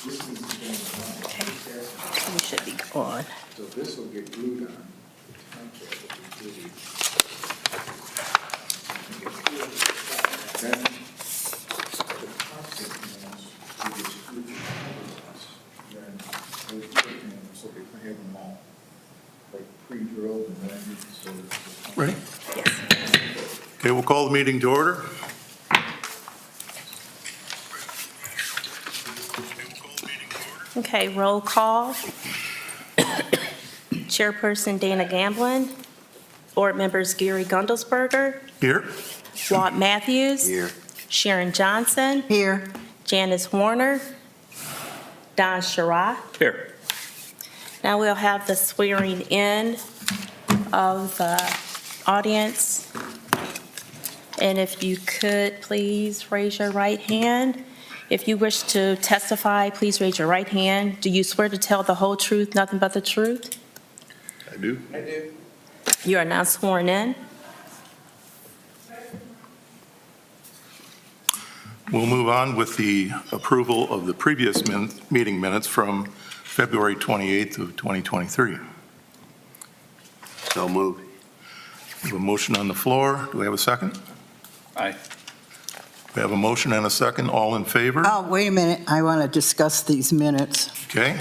Okay, we should be on. So this will get glued on. Then the concept minutes, we just exclude the then those minutes, so they can have them all, like pre-drilled and then so. Ready? Yes. Okay, we'll call the meeting to order. Okay, roll call. Chairperson Dana Gamblin. Board members Gary Gundelsberger, Here. Walt Matthews. Here. Sharon Johnson. Here. Janice Warner. Don Sherrod. Here. Now we'll have the swearing in of the audience. And if you could, please raise your right hand. If you wish to testify, please raise your right hand. Do you swear to tell the whole truth, nothing but the truth? I do. I do. You are now sworn in. We'll move on with the approval of the previous meeting minutes from February 28th of 2023. So moved. We have a motion on the floor. Do we have a second? Aye. We have a motion and a second. All in favor? Oh, wait a minute. I want to discuss these minutes. Okay.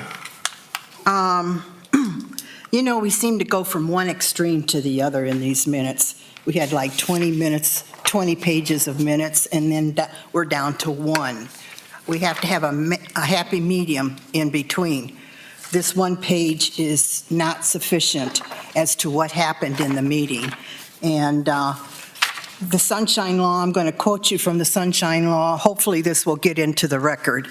You know, we seem to go from one extreme to the other in these minutes. We had like 20 minutes, 20 pages of minutes, and then we're down to one. We have to have a happy medium in between. This one page is not sufficient as to what happened in the meeting. And the Sunshine Law, I'm going to quote you from the Sunshine Law. Hopefully this will get into the record.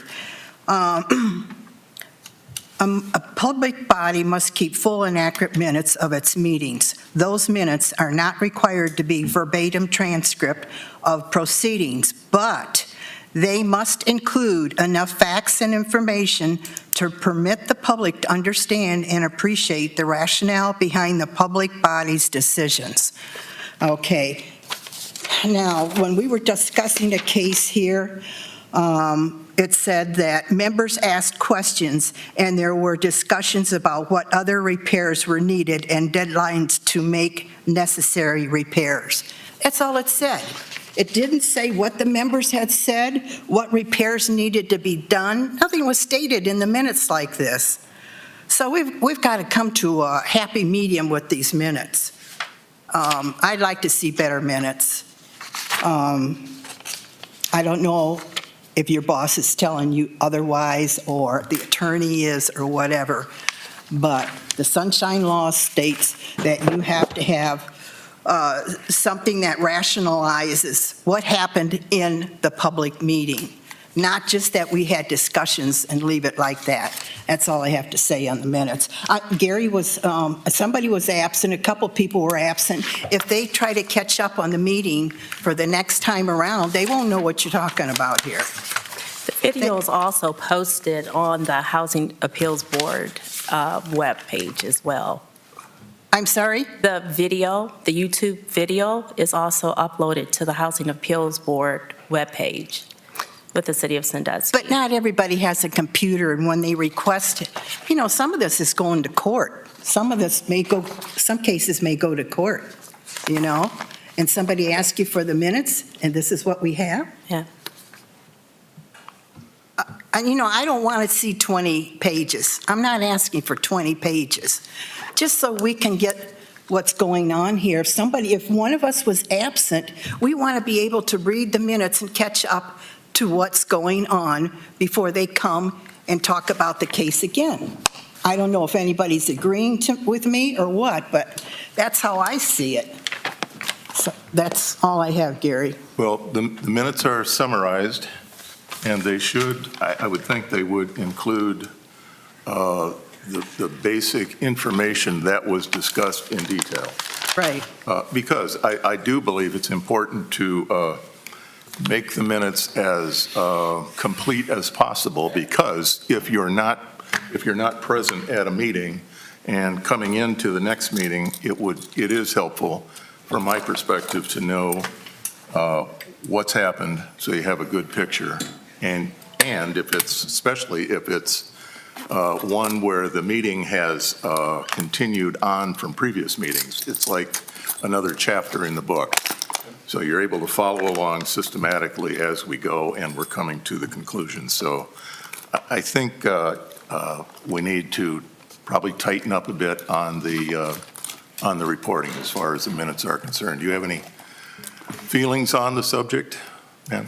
A public body must keep full and accurate minutes of its meetings. Those minutes are not required to be verbatim transcript of proceedings, but they must include enough facts and information to permit the public to understand and appreciate the rationale behind the public body's decisions. Okay. Now, when we were discussing a case here, it said that members asked questions and there were discussions about what other repairs were needed and deadlines to make necessary repairs. That's all it said. It didn't say what the members had said, what repairs needed to be done. Nothing was stated in the minutes like this. So we've got to come to a happy medium with these minutes. I'd like to see better minutes. I don't know if your boss is telling you otherwise or the attorney is or whatever, but the Sunshine Law states that you have to have something that rationalizes what happened in the public meeting, not just that we had discussions and leave it like that. That's all I have to say on the minutes. Gary was, somebody was absent, a couple people were absent. If they try to catch up on the meeting for the next time around, they won't know what you're talking about here. The video is also posted on the Housing Appeals Board webpage as well. I'm sorry? The video, the YouTube video, is also uploaded to the Housing Appeals Board webpage with the City of Sandusky. But not everybody has a computer, and when they request it, you know, some of this is going to court. Some of this may go, some cases may go to court, you know? And somebody asks you for the minutes, and this is what we have? Yeah. And, you know, I don't want to see 20 pages. I'm not asking for 20 pages. Just so we can get what's going on here. If one of us was absent, we want to be able to read the minutes and catch up to what's going on before they come and talk about the case again. I don't know if anybody's agreeing with me or what, but that's how I see it. So that's all I have, Gary. Well, the minutes are summarized, and they should, I would think they would include the basic information that was discussed in detail. Right. Because I do believe it's important to make the minutes as complete as possible, because if you're not present at a meeting and coming into the next meeting, it is helpful from my perspective to know what's happened, so you have a good picture. And and especially if it's one where the meeting has continued on from previous meetings. It's like another chapter in the book. So you're able to follow along systematically as we go, and we're coming to the conclusion. So I think we need to probably tighten up a bit on the reporting as far as the minutes are concerned. Do you have any feelings on the subject, ma'am?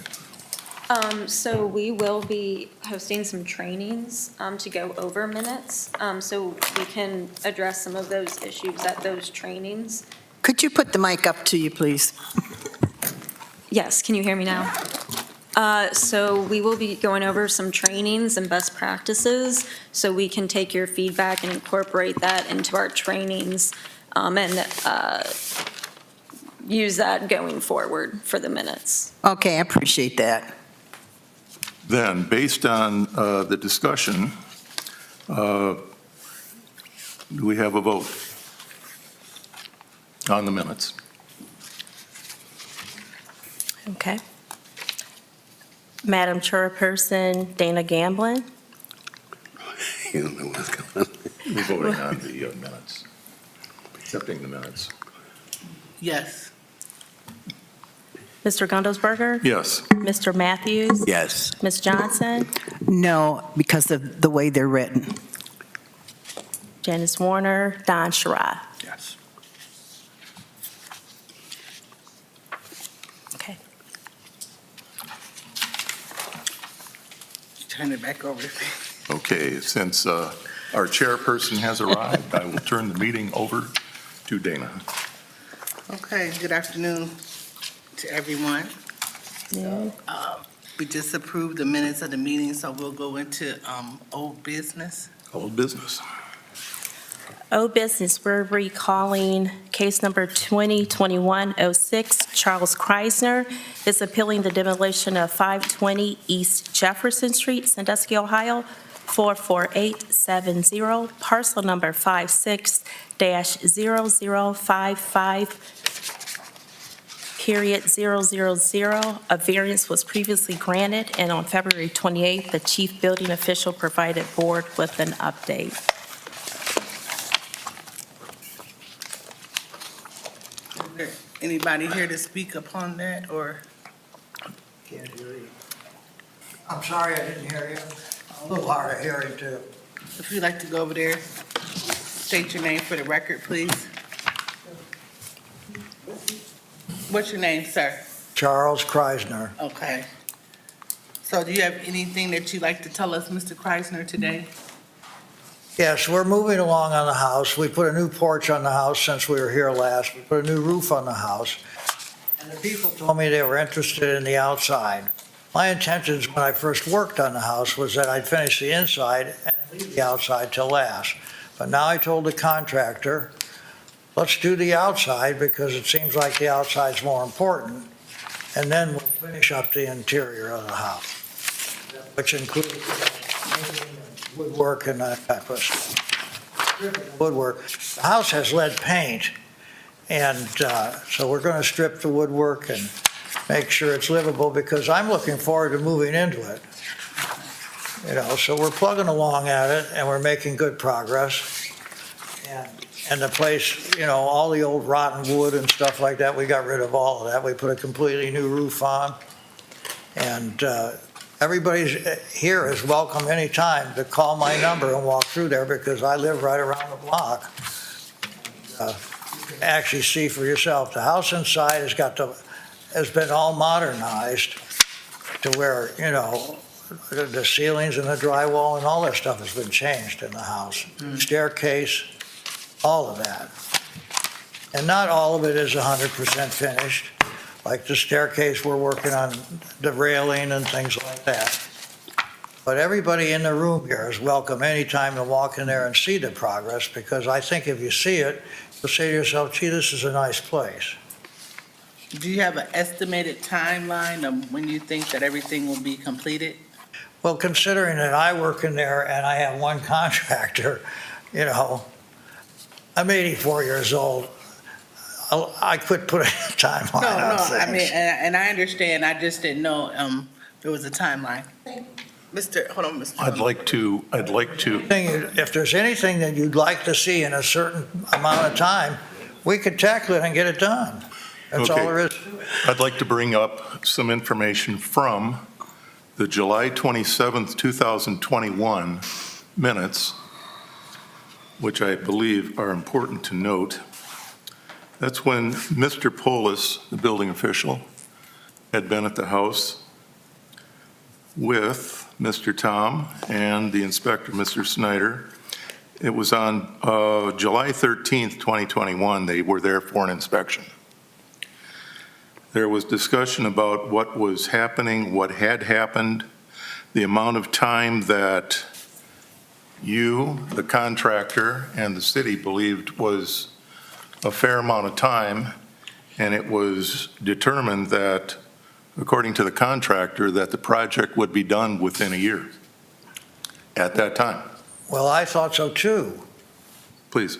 So we will be hosting some trainings to go over minutes, so we can address some of those issues at those trainings. Could you put the mic up to you, please? Yes, can you hear me now? So we will be going over some trainings and best practices, so we can take your feedback and incorporate that into our trainings and use that going forward for the minutes. Okay, I appreciate that. Then, based on the discussion, do we have a vote on the minutes? Okay. Madam Chairperson Dana Gamblin, You don't know what's going on. We're voting on the minutes, accepting the minutes. Yes. Mr. Gundelsberger, Yes. Mr. Matthews, Yes. Ms. Johnson, No, because of the way they're written. Janice Warner, Don Sherrod. Yes. Okay. Turn it back over to me. Okay, since our chairperson has arrived, I will turn the meeting over to Dana. Okay, good afternoon to everyone. Yeah. We just approved the minutes of the meeting, so we'll go into old business. Old business. Old business, we're recalling case number 2021-06. Charles Kreisner is appealing the demolition of 520 East Jefferson Street, Sandusky, Ohio, 44870, parcel number 56-0055.000. A variance was previously granted, and on February 28th, the chief building official provided board with an update. Is there anybody here to speak upon that, or? Can't hear you. I'm sorry I didn't hear you. A little hard of hearing too. If you'd like to go over there, state your name for the record, please. What's your name, sir? Charles Kreisner. Okay. So do you have anything that you'd like to tell us, Mr. Kreisner, today? Yes, we're moving along on the house. We put a new porch on the house since we were here last. We put a new roof on the house. And the people told me they were interested in the outside. My intentions when I first worked on the house was that I'd finish the inside and leave the outside till last. But now I told the contractor, let's do the outside because it seems like the outside's more important. And then we'll finish up the interior of the house, which includes woodwork and that type of stuff. Woodwork. The house has lead paint, and so we're going to strip the woodwork and make sure it's livable because I'm looking forward to moving into it. You know, so we're plugging along at it and we're making good progress. And the place, you know, all the old rotten wood and stuff like that, we got rid of all of that. We put a completely new roof on. And everybody's here is welcome anytime to call my number and walk through there because I live right around the block. You can actually see for yourself. The house inside has been all modernized to where, you know, the ceilings and the drywall and all that stuff has been changed in the house. Staircase, all of that. And not all of it is 100% finished. Like the staircase, we're working on the railing and things like that. But everybody in the room here is welcome anytime to walk in there and see the progress, because I think if you see it, you'll say to yourself, gee, this is a nice place. Do you have an estimated timeline of when you think that everything will be completed? Well, considering that I work in there and I have one contractor, you know, I'm 84 years old. I quit putting a timeline on No, I mean, things. and I understand, I just didn't know there was a timeline. Hold on, Mr. I'd like to, If there's anything that you'd like to see in a certain amount of time, we could tackle it and get it done. That's all Okay. there is. I'd like to bring up some information from the July 27th, 2021 minutes, which I believe are important to note. That's when Mr. Polis, the building official, had been at the house with Mr. Tom and the inspector, Mr. Snyder. It was on July 13th, 2021. They were there for an inspection. There was discussion about what was happening, what had happened, the amount of time that you, the contractor, and the city believed was a fair amount of time, and it was determined that, according to the contractor, that the project would be done within a year at that time. Well, I thought so too. Please.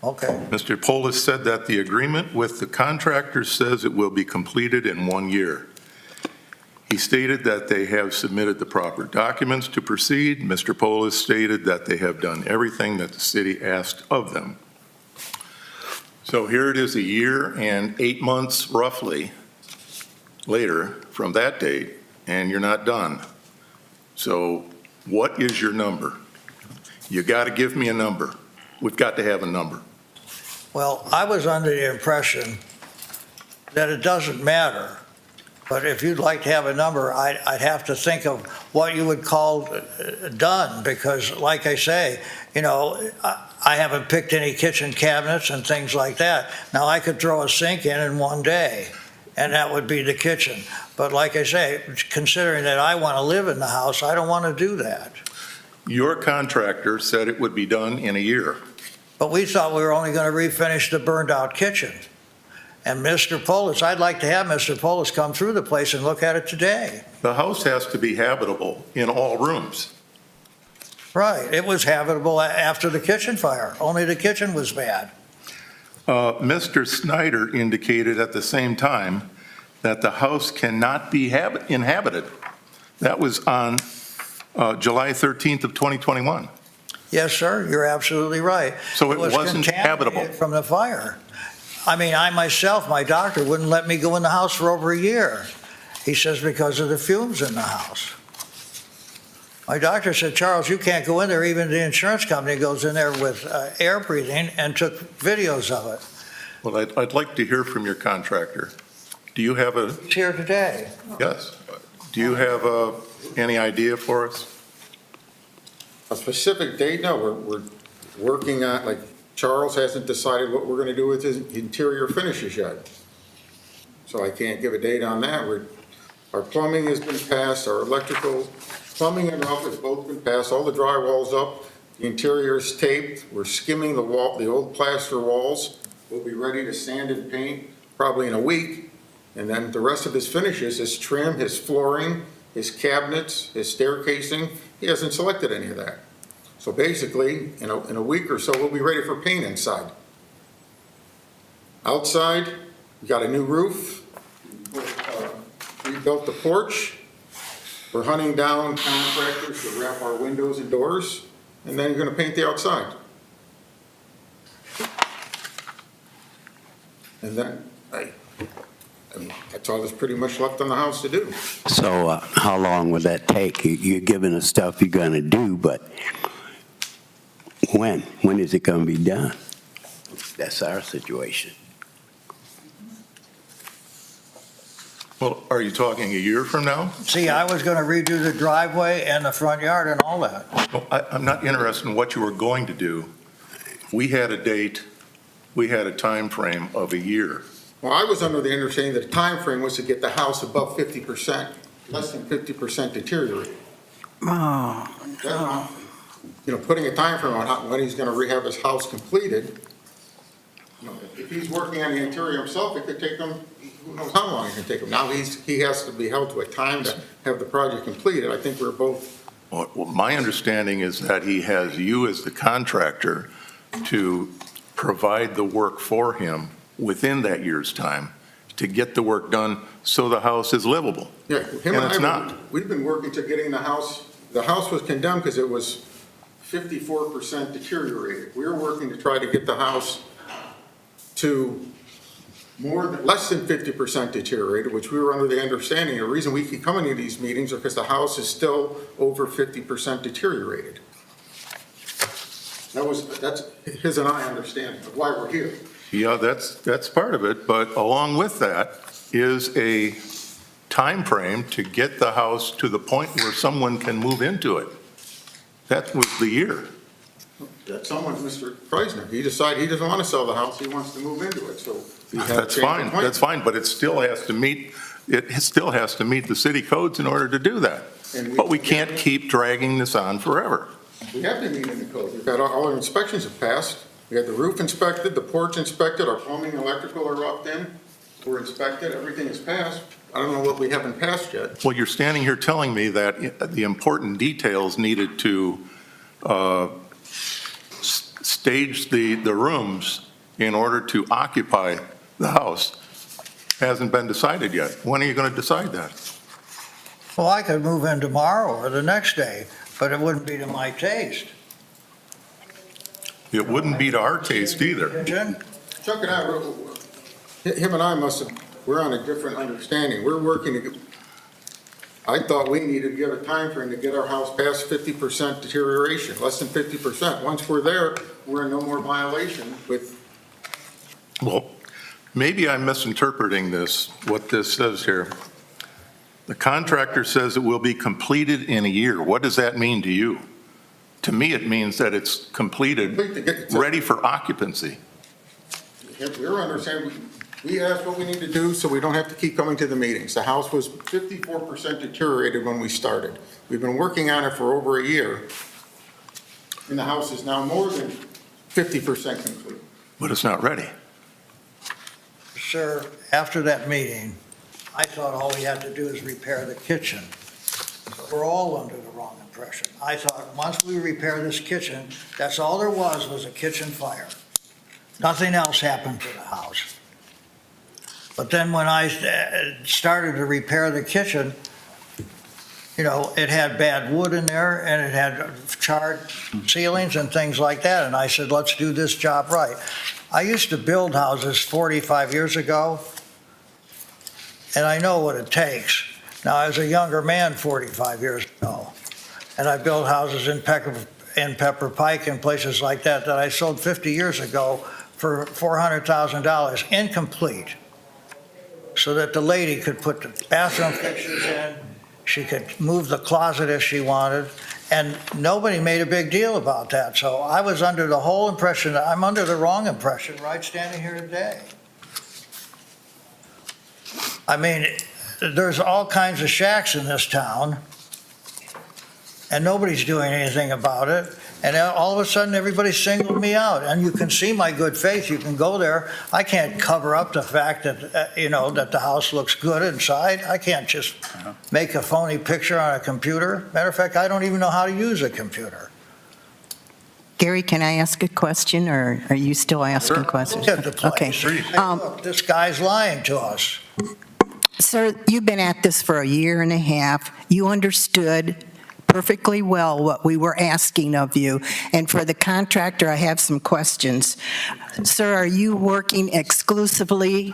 Okay. Mr. Polis said that the agreement with the contractor says it will be completed in 1 year. He stated that they have submitted the proper documents to proceed. Mr. Polis stated that they have done everything that the city asked of them. So here it is, a year and 8 months roughly later from that date, and you're not done. So what is your number? You got to give me a number. We've got to have a number. Well, I was under the impression that it doesn't matter, but if you'd like to have a number, I'd have to think of what you would call done, because like I say, you know, I haven't picked any kitchen cabinets and things like that. Now, I could throw a sink in 1 day, and that would be the kitchen. But like I say, considering that I want to live in the house, I don't want to do that. Your contractor said it would be done in a year. But we thought we were only going to refinish the burned-out kitchen. And Mr. Polis, I'd like to have Mr. Polis come through the place and look at it today. The house has to be habitable in all rooms. Right, it was habitable after the kitchen fire, only the kitchen was bad. Mr. Snyder indicated at the same time that the house cannot be inhabited. That was on July 13th of 2021. Yes, sir, you're absolutely right. So it was wasn't habitable. contaminated from the fire. I mean, I myself, my doctor wouldn't let me go in the house for over a year. He says because of the fumes in the house. My doctor said, Charles, you can't go in there. Even the insurance company goes in there with air breathing and took videos of it. Well, I'd like to hear from your contractor. Do you have a, It's here today. yes, do you have any idea for us? A specific date, no, we're working on, like, Charles hasn't decided what we're gonna do with his interior finishes yet. So I can't give a date on that. Our plumbing has been passed, our electrical, plumbing and roof has both been passed, all the drywall's up, the interior is taped, we're skimming the wall, the old plaster walls. We'll be ready to sand and paint probably in a week. And then the rest of his finishes, his trim, his flooring, his cabinets, his staircasing, he hasn't selected any of that. So basically, in a week or so, we'll be ready for paint inside. Outside, we got a new roof, rebuilt the porch. We're hunting down contractors to wrap our windows and doors, and then you're gonna paint the outside. And then, I mean, that's all that's pretty much left on the house to do. So how long will that take? You're giving us stuff you're going to do, but when? When is it going to be done? That's our situation. Well, are you talking a year from now? See, I was going to redo the driveway and the front yard and all that. Well, I'm not interested in what you were going to do. We had a date, we had a time frame of a year. Well, I was under the understanding that the time frame was to get the house above 50%, less than 50% deteriorated. Oh, You know, putting a time frame on when he's gonna rehab his house completed. You know, if he's working on the interior himself, it could take him, who knows how long it can take him. Now he has to be held to a time to have the project completed. I think we're both, Well, my understanding is that he has you as the contractor to provide the work for him within that year's time to get the work done so the house is livable. yeah, him And and it's I, not. we've been working to getting the house the house was condemned because it was 54% deteriorated. We were working to try to get the house to less than 50% deteriorated, which we were under the understanding, the reason we keep coming to these meetings are because the house is still over 50% deteriorated. That's his and I understanding of why we're here. Yeah, that's part of it, but along with that is a time frame to get the house to the point where someone can move into it. That was the year. That someone, Mr. Preisner, he decided he doesn't want to sell the house, he wants to move into it, so. he had to That's change fine, the plan. that's fine, but it still has to meet the city codes in order to do that. And But we can't keep dragging this on forever. We have been meeting the code. We've got all our inspections have passed. We had the roof inspected, the porch inspected, our plumbing, electrical are up in. We're inspected, everything is passed. I don't know what we haven't passed yet. Well, you're standing here telling me that the important details needed to stage the rooms in order to occupy the house hasn't been decided yet. When are you going to decide that? Well, I could move in tomorrow or the next day, but it wouldn't be to my taste. It wouldn't be to our taste either. Jim? Chuck and I, him and I we're on a different understanding. We're working to I thought we needed to give a time frame to get our house past 50% deterioration, less than 50%. Once we're there, we're in no more violation with. Well, maybe I'm misinterpreting this, what this says here. The contractor says it will be completed in a year. What does that mean to you? To me, it means that it's completed, ready for occupancy. We're understanding, we asked what we need to do so we don't have to keep coming to the meetings. The house was 54% deteriorated when we started. We've been working on it for over a year, and the house is now more than 50% complete. But it's not ready. Sir, after that meeting, I thought all we had to do is repair the kitchen. We're all under the wrong impression. I thought, once we repair this kitchen, that's all there was a kitchen fire. Nothing else happened to the house. But then when I started to repair the kitchen, you know, it had bad wood in there and it had charred ceilings and things like that. And I said, let's do this job right. I used to build houses 45 years ago, and I know what it takes. Now, I was a younger man 45 years ago, and I built houses in Pepper Pike and places like that I sold 50 years ago for $400,000, incomplete, so that the lady could put the bathroom fixtures in, she could move the closet if she wanted, and nobody made a big deal about that. So I was under the whole impression, I'm under the wrong impression, right, standing here today. I mean, there's all kinds of shacks in this town, and nobody's doing anything about it. And all of a sudden, everybody singled me out. And you can see my good faith. You can go there. I can't cover up the fact that, that the house looks good inside. I can't just make a phony picture on a computer. Matter of fact, I don't even know how to use a computer. Gary, can I ask a question, or are you still asking questions? Look at the place. Okay. Hey, look, this guy's lying to us. Sir, you've been at this for a year and a half. You understood perfectly well what we were asking of you. And for the contractor, I have some questions. Sir, are you working exclusively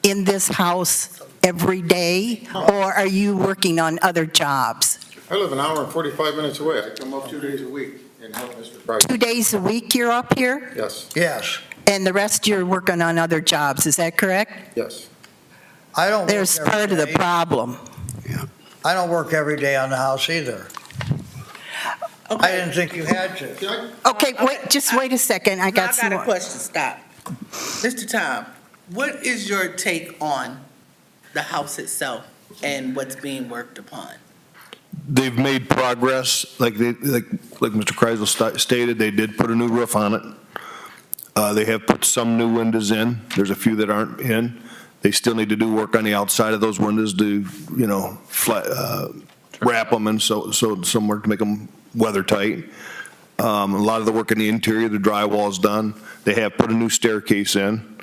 in this house every day, or are you working on other jobs? I live an hour and 45 minutes away. I come up 2 days a week and help Mr. Price. 2 days a week you're up here? Yes, Yes. And the rest you're working on other jobs, is that correct? yes. I don't. There's work every part of the day. problem. I don't work every day on the house either. I didn't think you had to. Okay, just wait a second, I got some I got more. a question, stop. Mr. Tom, what is your take on the house itself and what's being worked upon? They've made progress, like Mr. Kreisel stated, they did put a new roof on it. They have put some new windows in. There's a few that aren't in. They still need to do work on the outside of those windows to, wrap them and so some work to make them weather tight. A lot of the work in the interior, the drywall's done. They have put a new staircase in.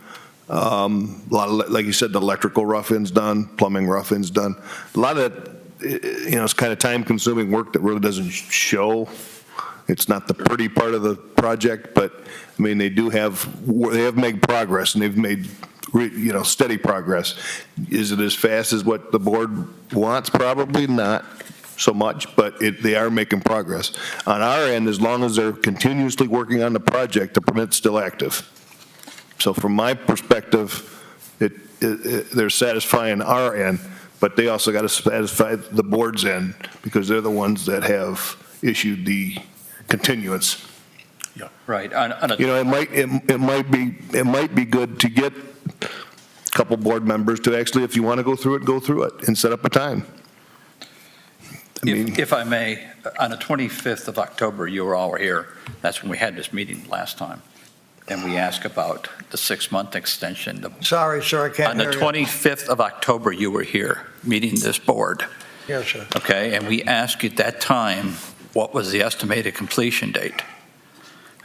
A lot of, like you said, the electrical rough-in's done, plumbing rough-in's done. A lot of that it's kind of time-consuming work that really doesn't show. It's not the pretty part of the project, but, I mean, they have made progress, and they've made, steady progress. Is it as fast as what the board wants? Probably not so much, but they are making progress. On our end, as long as they're continuously working on the project, the permit's still active. So from my perspective, they're satisfying our end, but they also got to satisfy the board's end, because they're the ones that have issued the continuance. Yeah, right. It might be good to get a couple board members to actually, if you want to go through it and set up a time. If I may, on the 25th of October, you were all here. That's when we had this meeting last time. And we asked about the 6-month extension. Sorry, sir, I can't On the hear you. 25th of October, you were here, meeting this board. Yes, sir. Okay, and we asked you at that time, what was the estimated completion date?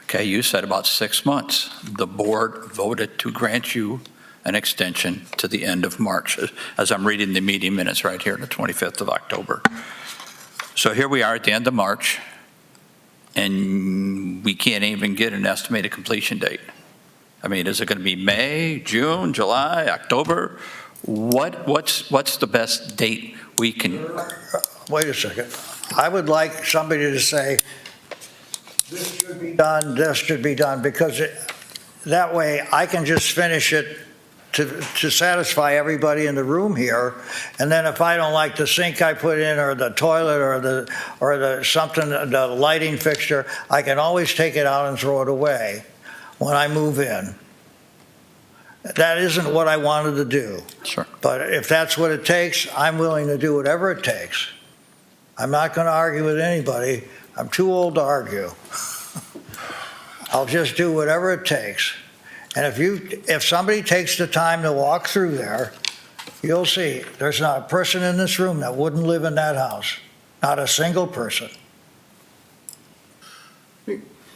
Okay, you said about 6 months. The board voted to grant you an extension to the end of March, as I'm reading the meeting minutes right here on the 25th of October. So here we are at the end of March, and we can't even get an estimated completion date. I mean, is it going to be May, June, July, October? What's the best date we can? Wait a second. I would like somebody to say, this should be done, this should be done, because that way I can just finish it to satisfy everybody in the room here. And then if I don't like the sink I put in, or the toilet, or the lighting fixture, I can always take it out and throw it away when I move in. That isn't what I wanted to do. Sure. But if that's what it takes, I'm willing to do whatever it takes. I'm not going to argue with anybody. I'm too old to argue. I'll just do whatever it takes. And if somebody takes the time to walk through there, you'll see there's not a person in this room that wouldn't live in that house. Not a single person.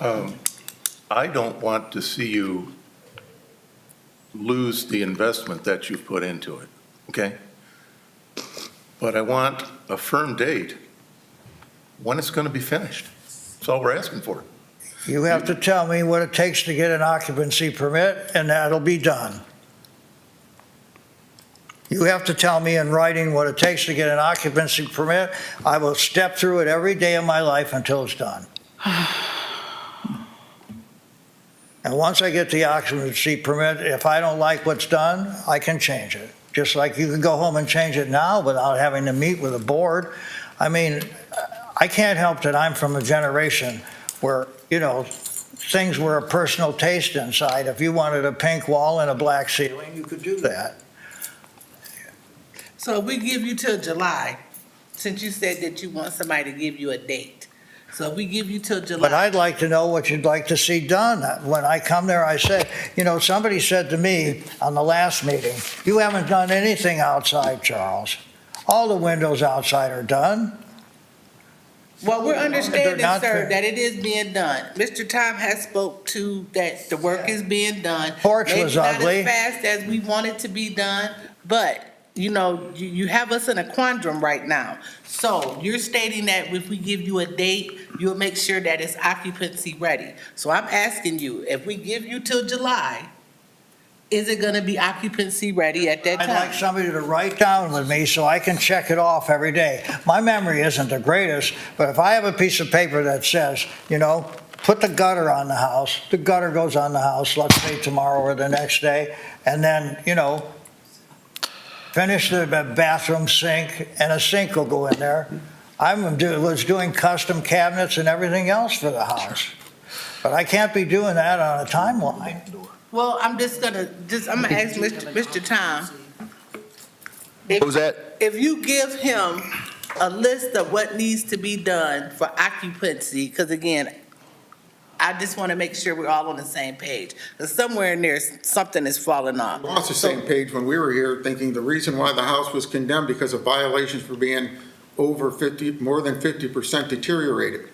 I don't want to see you lose the investment that you've put into it, okay? But I want a firm date when it's going to be finished. That's all we're asking for. You have to tell me what it takes to get an occupancy permit, and that'll be done. You have to tell me in writing what it takes to get an occupancy permit. I will step through it every day of my life until it's done. And once I get the occupancy permit, if I don't like what's done, I can change it. Just like you can go home and change it now without having to meet with a board. I mean, I can't help that I'm from a generation where, things were a personal taste inside. If you wanted a pink wall and a black ceiling, you could do that. So we give you till July, since you said that you want somebody to give you a date. So we give you till July. But I'd like to know what you'd like to see done. When I come there, I say, somebody said to me on the last meeting, you haven't done anything outside, Charles. All the windows outside are done. Well, we're understanding, not sir, fair. that it is being done. Mr. Tom has spoke to that the work is being done. Porch was ugly. Maybe not as fast as we want it to be done, but, you have us in a quandrum right now. So you're stating that if we give you a date, you'll make sure that it's occupancy ready. So I'm asking you, if we give you till July, is it gonna be occupancy ready at that I'd like time? somebody to write down with me so I can check it off every day. My memory isn't the greatest, but if I have a piece of paper that says, put the gutter on the house, the gutter goes on the house, let's say tomorrow or the next day, and then, finish the bathroom sink, and a sink will go in there. Was doing custom cabinets and everything else for the house. But I can't be doing that on a timeline. Well, I'm gonna ask Mr. Tom. What was that? If you give him a list of what needs to be done for occupancy, because again, I just want to make sure we're all on the same page. Because somewhere in there, something is falling off. We're on the same page when we were here, thinking the reason why the house was condemned because of violations for being more than 50% deteriorated.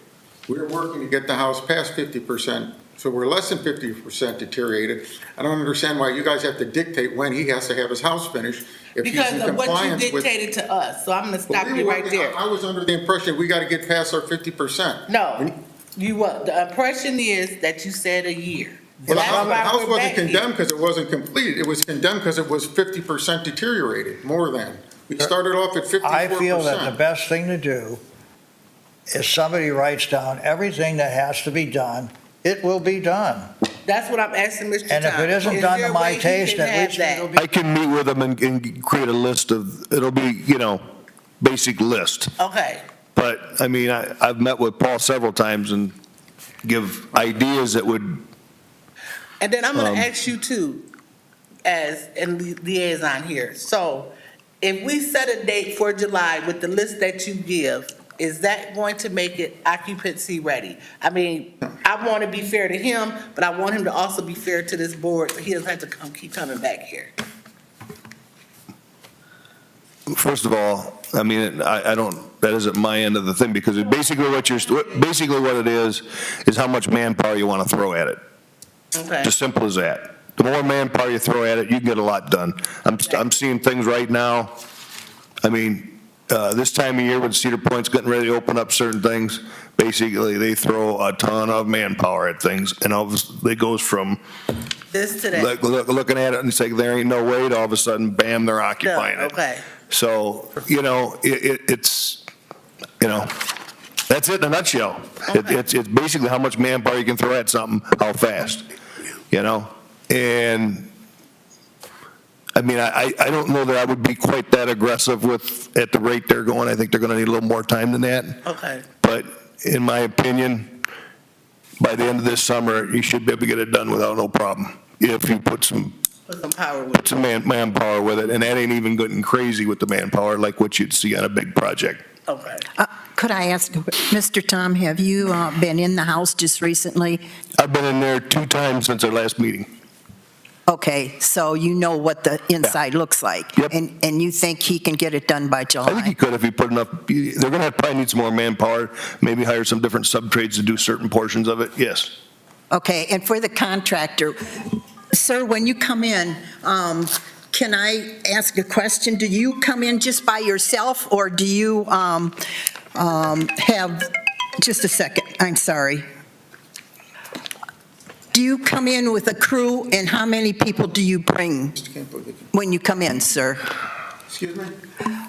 We're working to get the house past 50%, so we're less than 50% deteriorated. I don't understand why you guys have to dictate when he has to have his house finished if he's Because in of what you compliance with. dictated to us, so I'm gonna But stop we you were right working- there. I was under the impression we got to get past our 50%. No, the impression is that you said a year. Well, the That's house why house we're wasn't back here. condemned because it wasn't complete. It was condemned because it was 50% deteriorated, more than. We started off at 54%. I feel that the best thing to do is somebody writes down everything that has to be done, it will be done. That's what I'm asking Mr. And if it Tom. isn't Is done there to a my way he taste, can at have least that? it'll be. I can meet with them and create a list of, it'll be, basic list. Okay, But, I mean, I've met with Paul several times and give ideas that would, and then I'm gonna Um, ask you too, as a liaison here. So if we set a date for July with the list that you give, is that going to make it occupancy ready? I mean, I want to be fair to him, but I want him to also be fair to this board, so he doesn't have to keep coming back here. first of all, I mean, I don't, that isn't my end of the thing, because basically what it is how much manpower you want to throw at it. Okay, Just simple as that. The more manpower you throw at it, you can get a lot done. I'm seeing things right now. I mean, this time of year when Cedar Point's getting ready to open up certain things, basically they throw a ton of manpower at things, and it goes from this to that. looking at it and it's like, there ain't no way, to all of a sudden, bam, they're occupying it. Okay, So, it's, that's it in a nutshell. It's basically how much manpower you can throw at something, how fast, And, I mean, I don't know that I would be quite that aggressive at the rate they're going. I think they're going to need a little more time than that. okay. But in my opinion, by the end of this summer, you should be able to get it done without no problem. If you put some Put some power with it. manpower with it, and that ain't even getting crazy with the manpower like what you'd see on a big project. Okay. Could I ask, Mr. Tom, have you been in the house just recently? I've been in there 2 times since our last meeting. Okay, so you know what the inside looks like? Yep. And you think he can get it done by I think July? he could if he put enough, they're gonna probably need some more manpower, maybe hire some different sub-trades to do certain portions of it, yes. Okay, and for the contractor, sir, when you come in, can I ask a question? Do you come in just by yourself, or do you have, just a second, I'm sorry. Do you come in with a crew, and how many people do you bring when you come in, sir? Excuse me?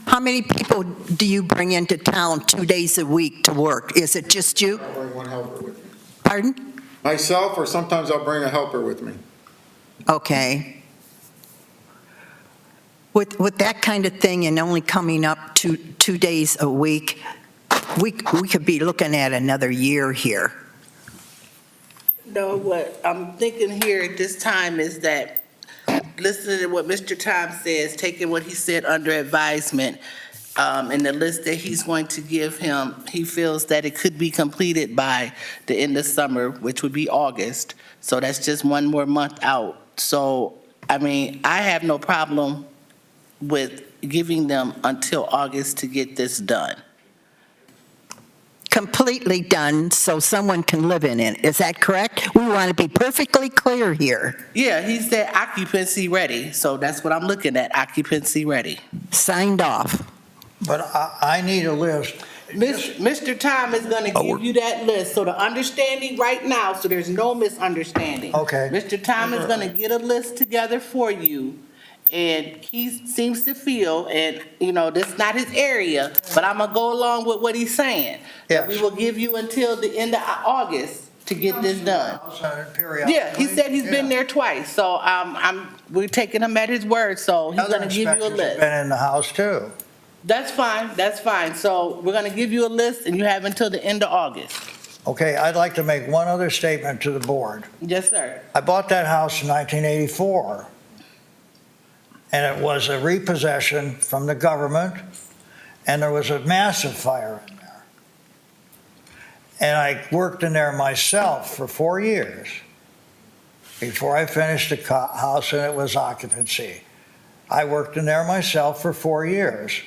How many people do you bring into town 2 days a week to work? Is it just you? I'll bring one helper with me. Pardon? Myself, or sometimes I'll bring a helper with me. Okay. With that kind of thing and only coming up 2 days a week, we could be looking at another year here. No, what I'm thinking here at this time is that, listening to what Mr. Tom says, taking what he said under advisement, and the list that he's going to give him, he feels that it could be completed by the end of summer, which would be August. So that's just one more month out. So, I mean, I have no problem with giving them until August to get this done. Completely done, so someone can live in it. Is that correct? We want to be perfectly clear here. Yeah, he said occupancy ready, so that's what I'm looking at, occupancy ready. Signed off. But I need a list. Mr. Tom is gonna give you that list, so the understanding right now, so there's no misunderstanding. Okay. Mr. Tom is gonna get a list together for you, and he seems to feel, and, this is not his area, but I'm gonna go along with what he's saying. Yes. We will give you until the end of August to get this done. Periodically. Yeah, he said he's been there twice, so, we're taking him at his word, so he's Other gonna give you a inspectors have list. been in the house too. That's fine. So we're gonna give you a list, and you have until the end of August. Okay, I'd like to make one other statement to the board. Yes, sir. I bought that house in 1984, and it was a repossession from the government, and there was a massive fire in there. And I worked in there myself for 4 years before I finished the house and it was occupancy. I worked in there myself for 4 years.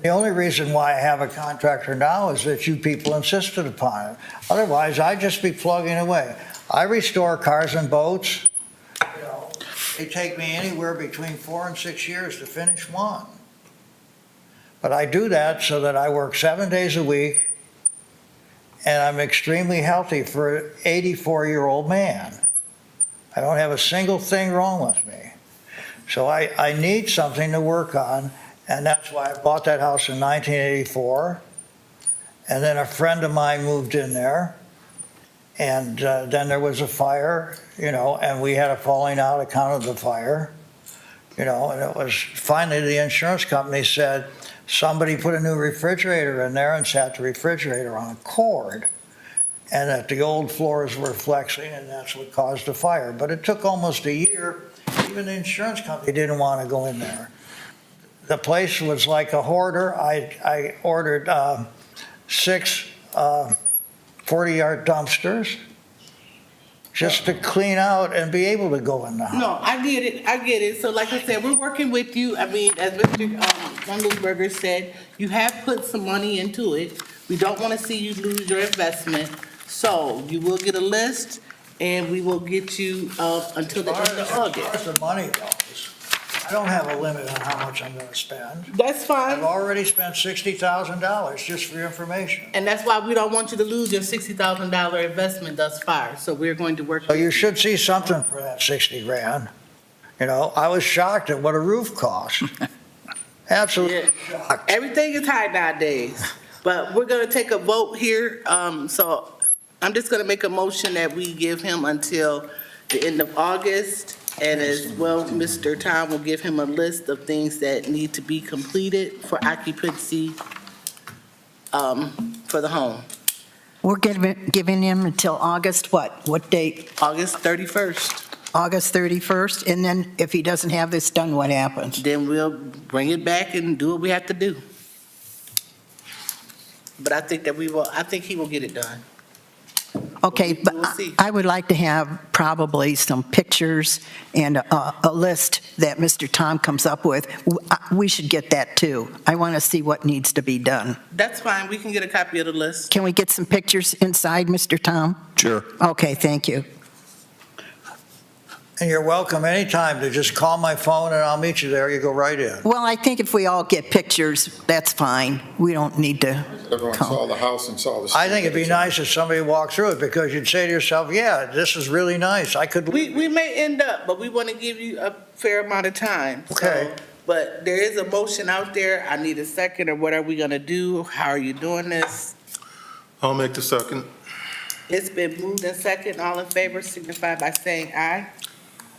The only reason why I have a contractor now is that you people insisted upon it. Otherwise, I'd just be plugging away. I restore cars and boats. You know, they take me anywhere between 4 and 6 years to finish one. But I do that so that I work 7 days a week, and I'm extremely healthy for an 84-year-old man. I don't have a single thing wrong with me. So I need something to work on, and that's why I bought that house in 1984. And then a friend of mine moved in there, and then there was a fire, you know, and we had a falling out account of the fire, you know, and it was finally the insurance company said, somebody put a new refrigerator in there and sat the refrigerator on a cord, and that the old floors were flexing, and that's what caused the fire. But it took almost a year. Even the insurance company didn't want to go in there. The place was like a hoarder. I ordered 6 40-yard dumpsters just to clean out and be able to go in the house. No, I get it. So like I said, we're working with you. I mean, as Mr. Gundelsberger said, you have put some money into it. We don't want to see you lose your investment. So you will get a list, and we will get you until the end of August. As far as the money goes, I don't have a limit on how much I'm going to spend. That's fine. I've already spent $60,000 just for your information. And that's why we don't want you to lose your $60,000 investment thus far. So we're going to work. So you should see something for that 60 grand. You know, I was shocked at what a roof costs. Absolutely shocked. Everything is high nowadays, but we're going to take a vote here. So I'm just going to make a motion that we give him until the end of August. And as well, Mr. Tom will give him a list of things that need to be completed for occupancy for the home. We're giving him until August what? What date? August 31st. August 31st? And then if he doesn't have this done, what happens? Then we'll bring it back and do what we have to do. But I think he will get it done. Okay, but We'll see. I would like to have probably some pictures and a list that Mr. Tom comes up with. We should get that too. I want to see what needs to be done. That's fine. We can get a copy of the list. Can we get some pictures inside, Mr. Tom? Sure. Okay, thank you. And you're welcome anytime to just call my phone and I'll meet you there. You go right in. Well, I think if we all get pictures, that's fine. We don't need to Everyone come. saw the house and saw the street. I think it'd be nice if somebody walked through it because you'd say to yourself, yeah, this is really nice. I could. We may end up, but we want to give you a fair amount of time. So, Okay. but there is a motion out there. I need a second, or what are we going to do? How are you doing this? I'll make the second. It's been moved and second. All in favor signify by saying aye.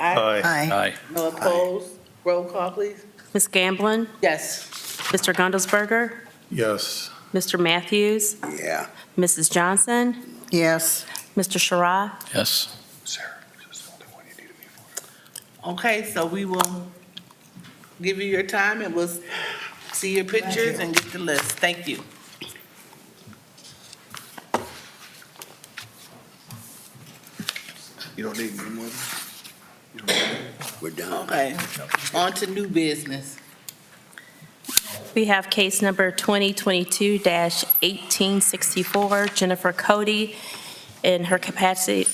Aye. Aye. Aye. No opposed? Roll call, please. Ms. Gamblin? Yes. Mr. Gundelsberger? Yes. Mr. Matthews? Yeah. Mrs. Johnson? Yes. Mr. Sherrod? Yes. Okay, so we will give you your time and we'll see your pictures and get the list. Thank you. You don't need any more? We're done. Okay, on to new business. We have case number 2022-1864, Jennifer Cody, in her capacity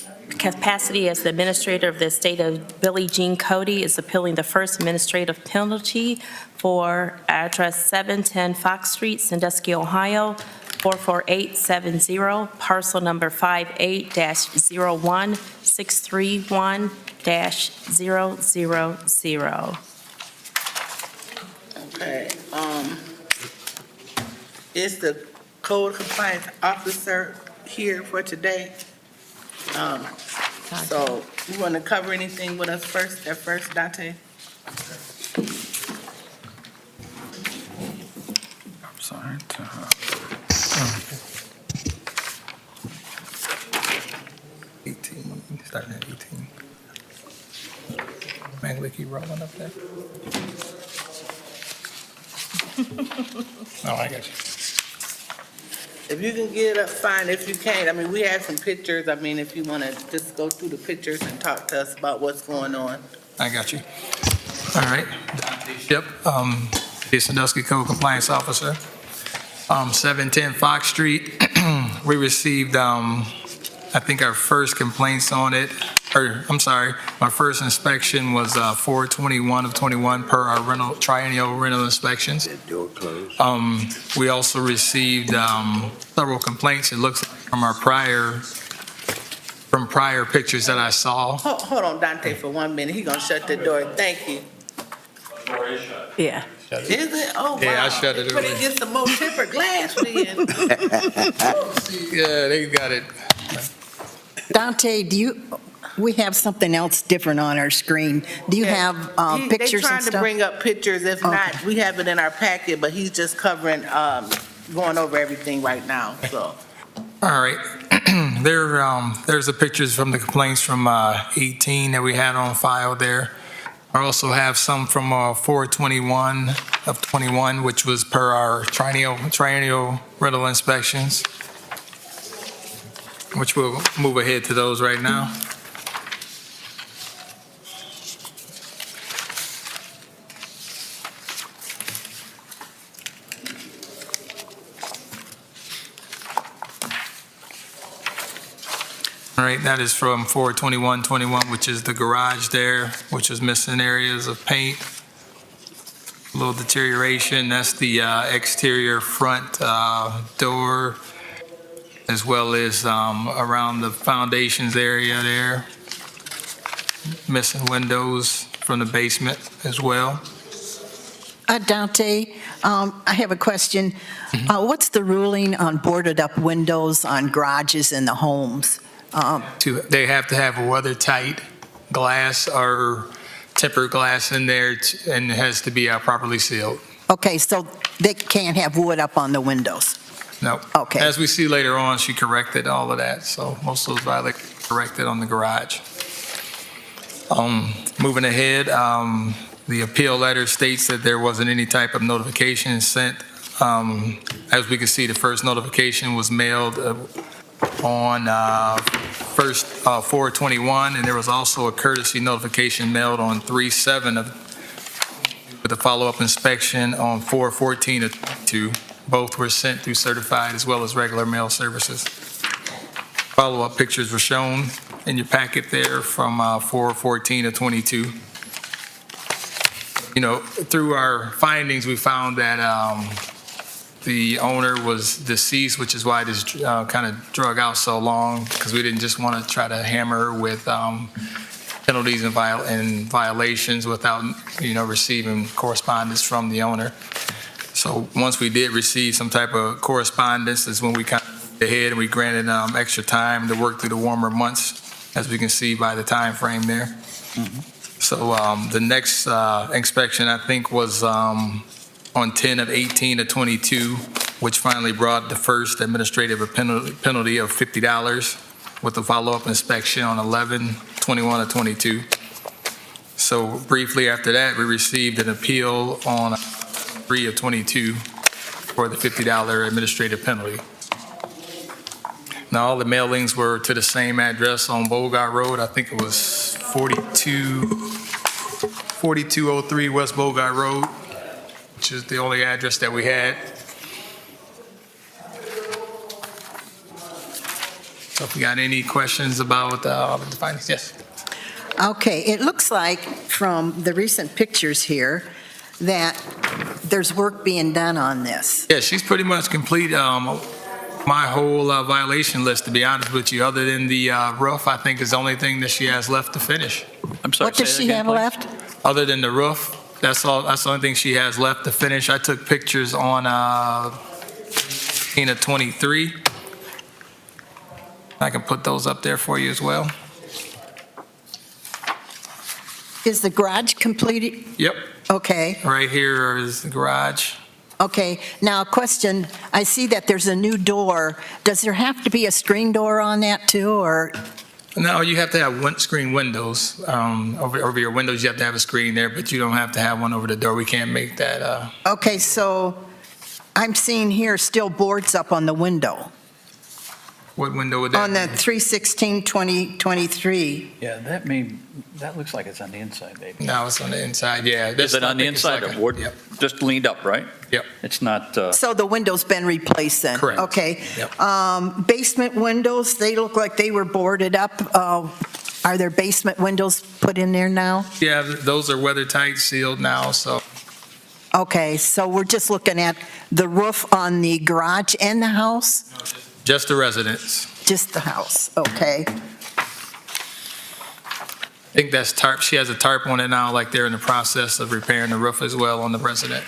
as the administrator of the estate of Billie Jean Cody, is appealing the first administrative penalty for address 710 Fox Street, Sandusky, Ohio, 44870, parcel number 58-01631-000. Okay, is the code compliance officer here for today? So you want to cover anything with us first, Dante? I'm sorry. Starting at 18. Man, we keep rolling up there. Oh, I got you. If you can get it up, fine. If you can't, I mean, we have some pictures. I mean, if you want to just go through the pictures and talk to us about what's going on. I got you. All right. Yep. the Sandusky Code Compliance Officer. 710 Fox Street, we received, I think our first complaints on it, or, I'm sorry, my first inspection was 4/21 of 21 per our triennial rental inspections. We also received several complaints, it looks like, from prior pictures that I saw. Hold on, Dante, for 1 minute. He gonna shut the door. Thank you. Yeah. Is it? Oh, wow. Yeah, I shut it But early. it gets some more tempered glass then. Yeah, they got it. Dante, we have something else different on our screen. Do you have pictures They and trying to stuff? bring up pictures. If not, we have it in our packet, but he's just covering, going over everything right now, so. All right. There's the pictures from the complaints from 18 that we had on file there. I also have some from 4/21 of 21, which was per our triennial rental inspections, which we'll move ahead to those right now. All right, that is from 4/21/21, which is the garage there, which was missing areas of paint, a little deterioration. That's the exterior front door, as well as around the foundations area there. Missing windows from the basement as well. Dante, I have a question. What's the ruling on boarded-up windows on garages in the homes? They have to have a weather-tight glass or tempered glass in there, and it has to be properly sealed. Okay, so they can't have wood up on the windows? No. Okay. As we see later on, she corrected all of that, so most of those violations corrected on the garage. Moving ahead, the appeal letter states that there wasn't any type of notification sent. As we can see, the first notification was mailed on 4/21, and there was also a courtesy notification mailed on 3/7 with a follow-up inspection on 4/14/22. Both were sent through certified as well as regular mail services. Follow-up pictures were shown in your packet there from 4/14/22. You know, through our findings, we found that the owner was deceased, which is why this kind of drug out so long, because we didn't just want to try to hammer with penalties and violations without, receiving correspondence from the owner. So once we did receive some type of correspondence is when we kind of moved ahead and we granted extra time to work through the warmer months, as we can see by the time frame there. So the next inspection, I think, was on 10/18/22, which finally brought the first administrative penalty of $50 with a follow-up inspection on 11/21/22. So briefly after that, we received an appeal on 3/22 for the $50 administrative penalty. Now, all the mailings were to the same address on Bogart Road. I think it was 4203 West Bogart Road, which is the only address that we had. So if you got any questions about the findings, yes. Okay, it looks like from the recent pictures here that there's work being done on this. Yeah, she's pretty much complete my whole violation list, to be honest with you. Other than the roof, I think is the only thing that she has left to finish. I'm sorry. What does say she that again, have please. left? Other than the roof, that's all. That's the only thing she has left to finish. I took pictures on 23. I can put those up there for you as well. Is the garage completed? Yep, Okay, right here is the garage. okay. Now, a question, I see that there's a new door. Does there have to be a screen door on that too, or? No, you have to have screen windows. Over your windows, you have to have a screen there, but you don't have to have one over the door. We can't make that. Okay, so I'm seeing here still boards up on the window. What window would that On be? the 3/16/2023. Yeah, that looks like it's on the inside, maybe. No, it's on the inside, yeah. Is it on the inside of wood? Yep. Just leaned up, right? Yep. It's not, So the window's been replaced then? Correct. Okay. Yep. Basement windows, they look like they were boarded up. Are there basement windows put in there now? Yeah, those are weather tight, sealed now, so Okay, so we're just looking at the roof on the garage and the house? just the residents. Just the house, okay. I think that's tarp, she has a tarp on it now, like they're in the process of repairing the roof as well on the resident.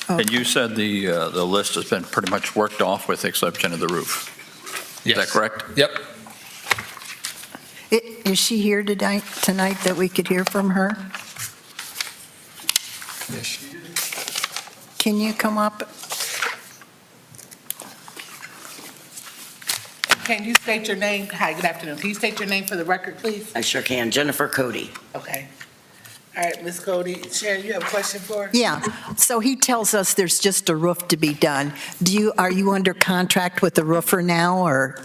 and you said the list has been pretty much worked off with the exception of the roof. Is that Yes. correct? Yep. Is she here tonight that we could hear from her? Yes. Can you come up? Can you state your name? Hi, good afternoon. Can you state your name for the record, please? I sure can. Jennifer Cody. Okay. All right, Ms. Cody. Sharon, you have a question for her? Yeah, so he tells us there's just a roof to be done. Are you under contract with the roofer now, or?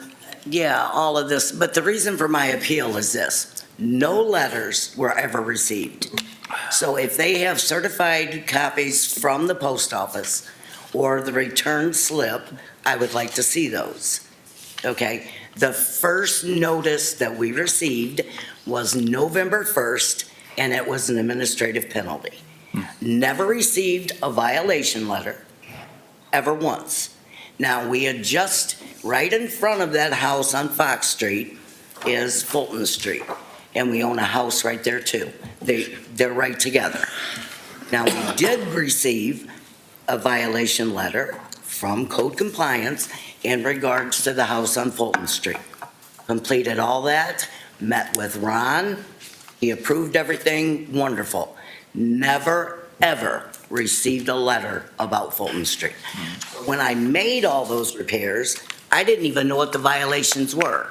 Yeah, all of this, but the reason for my appeal is this. No letters were ever received. So if they have certified copies from the post office or the return slip, I would like to see those. Okay? The first notice that we received was November 1st, and it was an administrative penalty. Never received a violation letter, ever once. Now, we had just, right in front of that house on Fox Street is Fulton Street, and we own a house right there too. They're right together. Now, we did receive a violation letter from Code Compliance in regards to the house on Fulton Street. Completed all that, met with Ron, he approved everything, wonderful. Never, ever received a letter about Fulton Street. When I made all those repairs, I didn't even know what the violations were.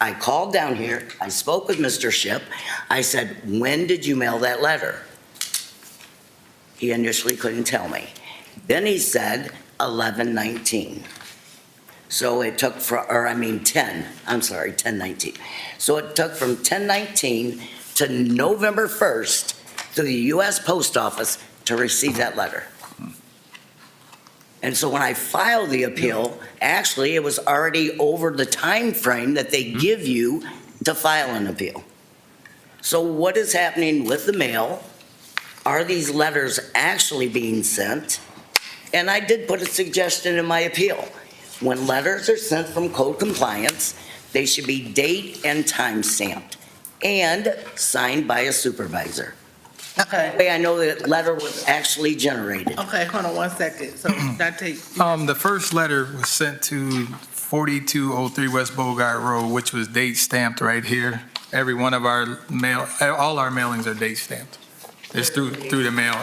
I called down here, I spoke with Mr. Ship, I said, when did you mail that letter? He initially couldn't tell me. Then he said 11/19. So it took 10/19. So it took from 10/19 to November 1st to the U.S. Post Office to receive that letter. And so when I filed the appeal, actually, it was already over the time frame that they give you to file an appeal. So what is happening with the mail? Are these letters actually being sent? And I did put a suggestion in my appeal. When letters are sent from Code Compliance, they should be date and time stamped and signed by a supervisor. Okay. That way I know that letter was actually generated. Okay, hold on one second. So that take, The first letter was sent to 4203 West Bogart Road, which was date stamped right here. Every one of our all our mailings are date stamped. It's through the mail.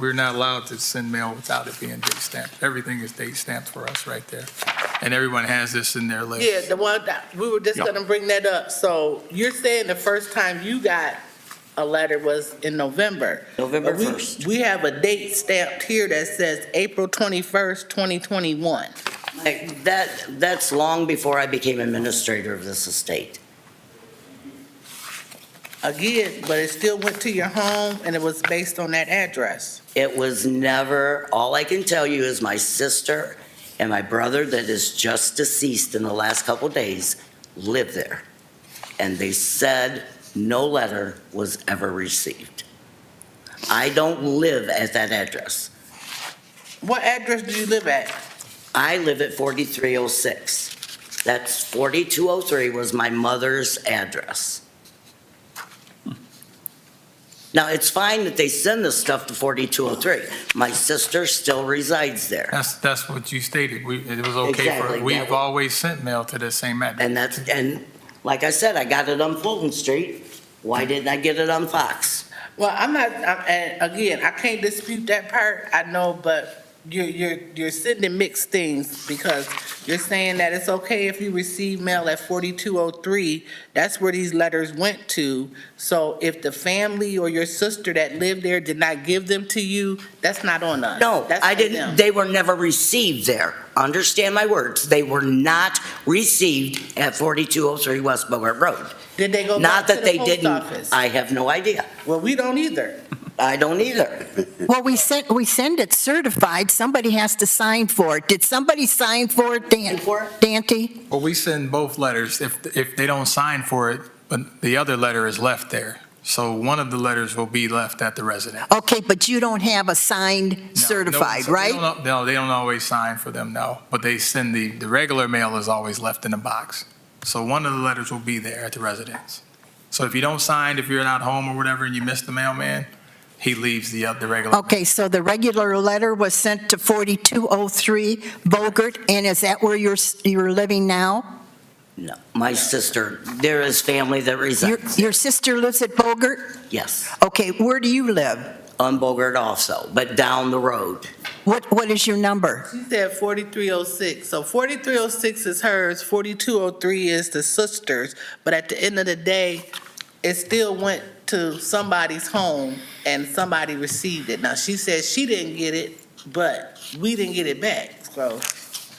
We're not allowed to send mail without it being date stamped. Everything is date stamped for us right there. And everyone has this in their list. yeah, the one that, we were just Yeah. gonna bring that up. So you're saying the first time you got a letter was in November? November But we- 1st. We have a date stamped here that says April 21st, 2021. Like, that's long before I became administrator of this estate. Again, but it still went to your home and it was based on that address. It was never, all I can tell you is my sister and my brother that is just deceased in the last couple days lived there. And they said no letter was ever received. I don't live at that address. What address do you live at? I live at 4306. That's 4203 was my mother's address. Now, it's fine that they send this stuff to 4203. My sister still resides there. That's what you stated. It was okay Exactly, for, we've that- always sent mail to the same address. And like I said, I got it on Fulton Street. Why didn't I get it on Fox? Well, and again, I can't dispute that part, I know, but you're sending mixed things, because you're saying that it's okay if you receive mail at 4203. That's where these letters went to. So if the family or your sister that lived there did not give them to you, that's not on us. No, That's I on didn't, them. they were never received there. Understand my words. They were not received at 4203 West Bogart Road. Did they go Not back to that the they post didn't, office? I have no idea. Well, we don't either. I don't either. Well, we send it certified, somebody has to sign for it. Did somebody sign for it, Dante? Well, we send both letters if they don't sign for it, but the other letter is left there. So one of the letters will be left at the residence. Okay, but you don't have a signed No, certified, no, right? No, they don't always sign for them, no. But they send the regular mail is always left in a box. So one of the letters will be there at the residence. So if you don't sign, if you're not home or whatever and you miss the mailman, he leaves the regular. Okay, so the regular letter was sent to 4203 Bogart, and is that where you're living now? No, my sister, there is family that resides. Your sister lives at Bogart? Yes, Okay, where do you live? on Bogart also, but down the road. What is your number? She said 4306. So 4306 is hers, 4203 is the sister's, but at the end of the day, it still went to somebody's home and somebody received it. Now, she says she didn't get it, but we didn't get it back, so.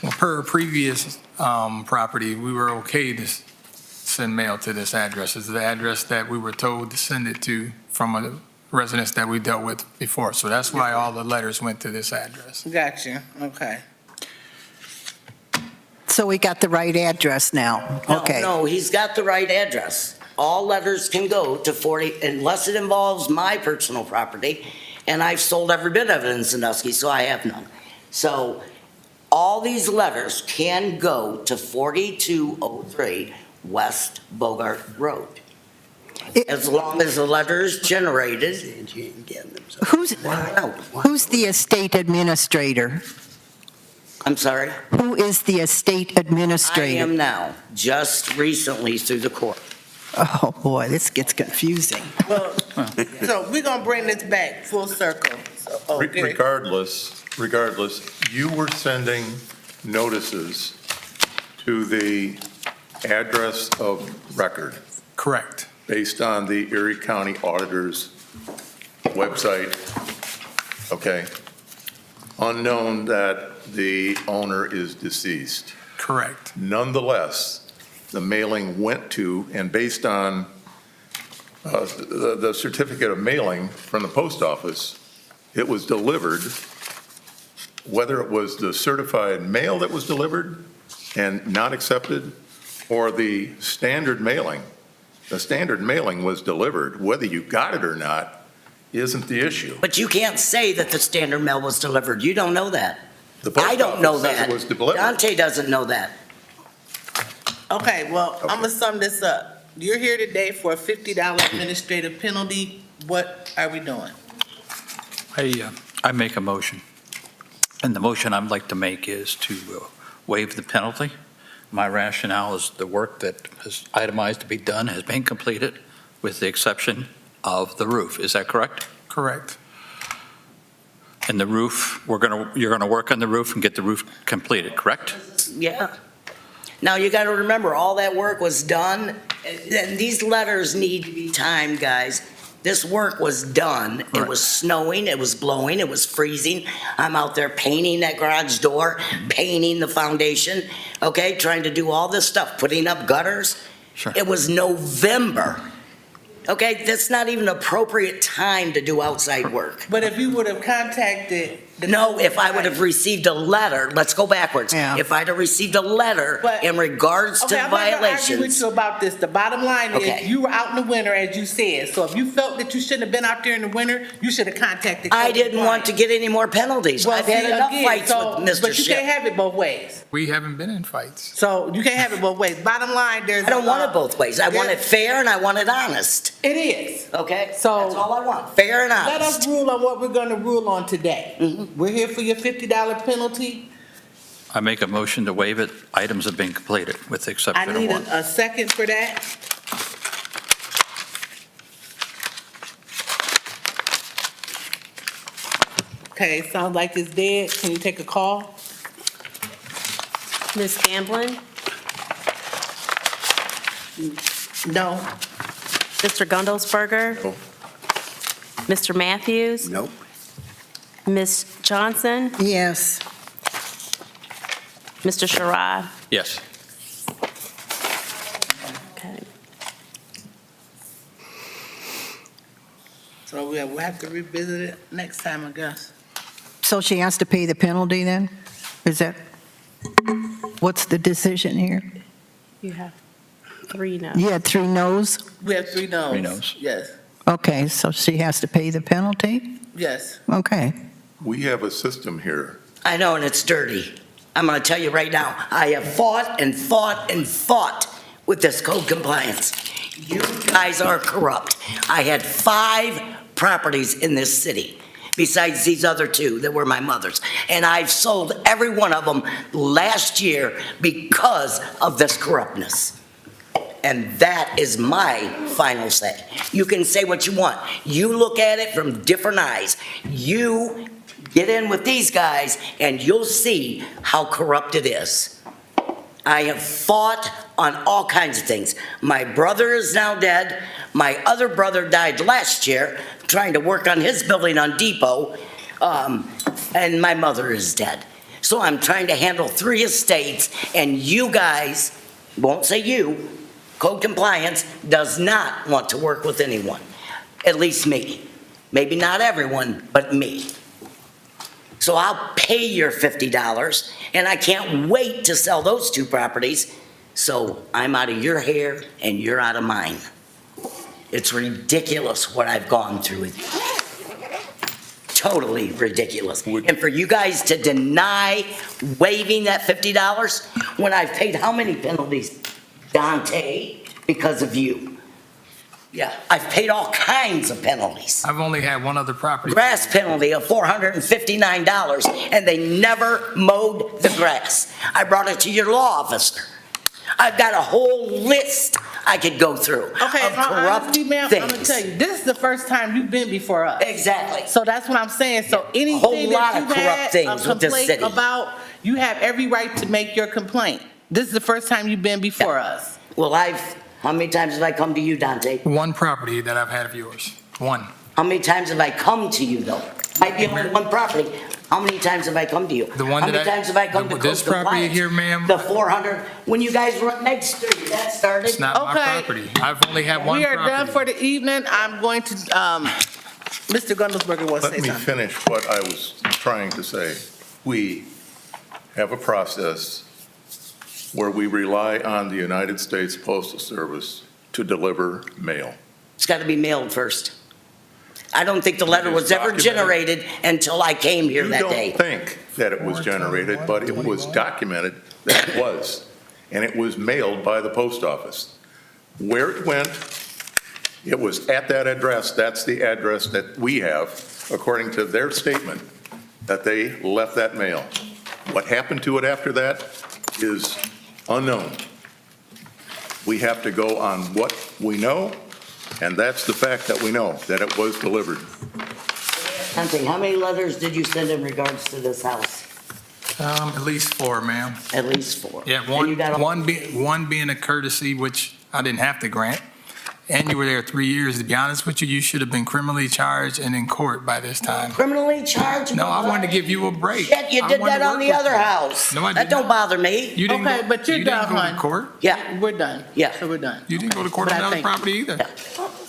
Well, per previous property, we were okay to send mail to this address. It's the address that we were told to send it to from a residence that we dealt with before. So that's why all the letters went to this address. Gotcha, okay. So we got the right address now? Okay. No, he's got the right address. All letters can go to 40, unless it involves my personal property, and I've sold every bit of it in Sandusky, so I have none. So all these letters can go to 4203 West Bogart Road. As long as the letter is generated. Who's the estate administrator? I'm sorry? Who is the estate I administrator? am now, just recently through the court. Oh, boy, this gets confusing. Well, so we're gonna bring this back full circle. So, oh, Gary. Regardless, you were sending notices to the address of record Correct. based on the Erie County Auditor's website, okay? Unknown that the owner is deceased. Correct. Nonetheless, the mailing went to, and based on the certificate of mailing from the post office, it was delivered, whether it was the certified mail that was delivered and not accepted, or the standard mailing. The standard mailing was delivered. Whether you got it or not isn't the issue. But you can't say that the standard mail was delivered. You don't know that. The post I don't know office says that. it was delivered. Dante doesn't know that. Okay, well, I'm gonna sum this up. You're here today for a $50 administrative penalty. What are we doing? I make a motion. And the motion I'd like to make is to waive the penalty. My rationale is the work that is itemized to be done has been completed, with the exception of the roof. Is that correct? Correct. And the roof, you're gonna work on the roof and get the roof completed, correct? Yeah. Now, you got to remember, all that work was done, and these letters need to be timed, guys. This work was done. It Right. was snowing, it was blowing, it was freezing. I'm out there painting that garage door, painting the foundation, okay, trying to do all this stuff, putting up gutters. Sure. It was November. Okay, that's not even appropriate time to do outside work. But if you would have contacted the. No, if I would have received a letter, let's go backwards. Yeah. If I'd have received a letter But- in regards to Okay, I'm not gonna argue with violations. you about this. The bottom line Okay. is, you were out in the winter, as you said. So if you felt that you shouldn't have been out there in the winter, you should have contacted. I Code didn't want to Compliance. get any more penalties. Well, I've had see, enough again, fights so- with Mr. But you can't Schiff. have it both ways. We haven't been in fights. So you can't have it both ways. Bottom line, there's. I don't want it both ways. I want it fair and I want it honest, It is. okay? So- That's all I want, fair and Let us honest. rule on what we're gonna rule on today. We're here for your $50 penalty. I make a motion to waive it. Items have been completed, with the I exception of need one. a second for that. Okay, sounds like it's dead. Can you take a call? Ms. Gamblin? No. Mr. Gundelsberger? No. Mr. Matthews? Nope. Ms. Johnson? Yes. Mr. Sherrod? Yes. Okay. So we'll have to revisit it next time, I guess. So she has to pay the penalty then? Is that, what's the decision here? You have 3 no's. You had 3 no's? We have 3 no's. 3 no's. Yes, Okay, so she has to pay the penalty? yes. Okay. We have a system here. I know, and it's dirty. I'm going to tell you right now, I have fought and fought and fought with this code compliance. You guys are corrupt. I had 5 properties in this city, besides these other 2 that were my mother's. And I've sold every one of them last year because of this corruptness. And that is my final say. You can say what you want. You look at it from different eyes. You get in with these guys and you'll see how corrupt it is. I have fought on all kinds of things. My brother is now dead. My other brother died last year trying to work on his building on Depot. And my mother is dead. So I'm trying to handle 3 estates, and you guys, won't say you, code compliance does not want to work with anyone, at least me. Maybe not everyone, but me. So I'll pay your $50, and I can't wait to sell those 2 properties, so I'm out of your hair and you're out of mine. It's ridiculous what I've gone through with you. Totally ridiculous. And for you guys to deny waiving that $50 when I've paid how many penalties? Dante, because of you. Yeah, I've paid all kinds of penalties. I've only had one other property. Grass penalty of $459, and they never mowed the grass. I brought it to your law officer. I've got a whole list I could go through Okay, of corrupt honestly, ma'am, I'm gonna things. tell you, this is the first time you've been before us. Exactly. So that's what I'm saying. So anything whole lot that of you corrupt had things a with this complaint city. about, you have every right to make your complaint. This is the first time you've been before us. Well, how many times have I come to you, Dante? One property that I've had of yours. One. How many times have I come to you, though? Might be only one property. How many times have I come to you? The one How many that I- times have I come to code this property compliance? here, ma'am? The 400, when you guys were at Meg Street, that started. It's not my Okay. property. I've only had one We are property. done for the evening. I'm going to, Mr. Gundelsberger wants to Let say me something. finish what I was trying to say. We have a process where we rely on the United States Postal Service to deliver mail. It's got to be mailed first. I don't think the letter It is was ever documented. generated until I came here You that don't day. think that it was generated, but it was documented that it was. And it was mailed by the post office. Where it went, it was at that address. That's the address that we have, according to their statement, that they left that mail. What happened to it after that is unknown. We have to go on what we know, and that's the fact that we know, that it was delivered. Dante, how many letters did you send in regards to this house? At least 4, ma'am. At least 4. Yeah, And you got all- one being a courtesy, which I didn't have to grant. And you were there 3 years. To be honest with you, you should have been criminally charged and in court by this time. Criminally charged? No, I wanted to give you a break. Shit, you I did wanted that to on work the with other you. house. No, I That did don't not. bother me. You didn't Okay, go- but you're you didn't done, go hon. to court. Yeah, We're done. Yeah. So we're done. You didn't go to court But on I another think- property either.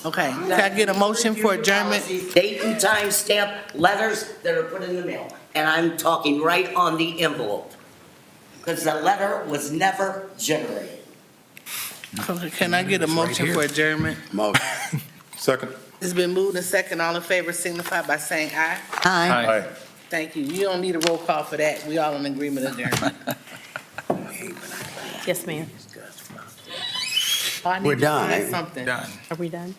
Okay, can I get a motion for adjournment? date and time stamp letters that are put in the mail. And I'm talking right on the envelope. Because the letter was never generated. Okay, can I get a motion for adjournment? Second? It's been moved and second. All in favor signify by saying aye. Aye. Aye. Thank you. You don't need a roll call for that. We all in agreement adjournment. Yes, ma'am. Oh, I need We're to done, find eh? Something. Done. Are we done?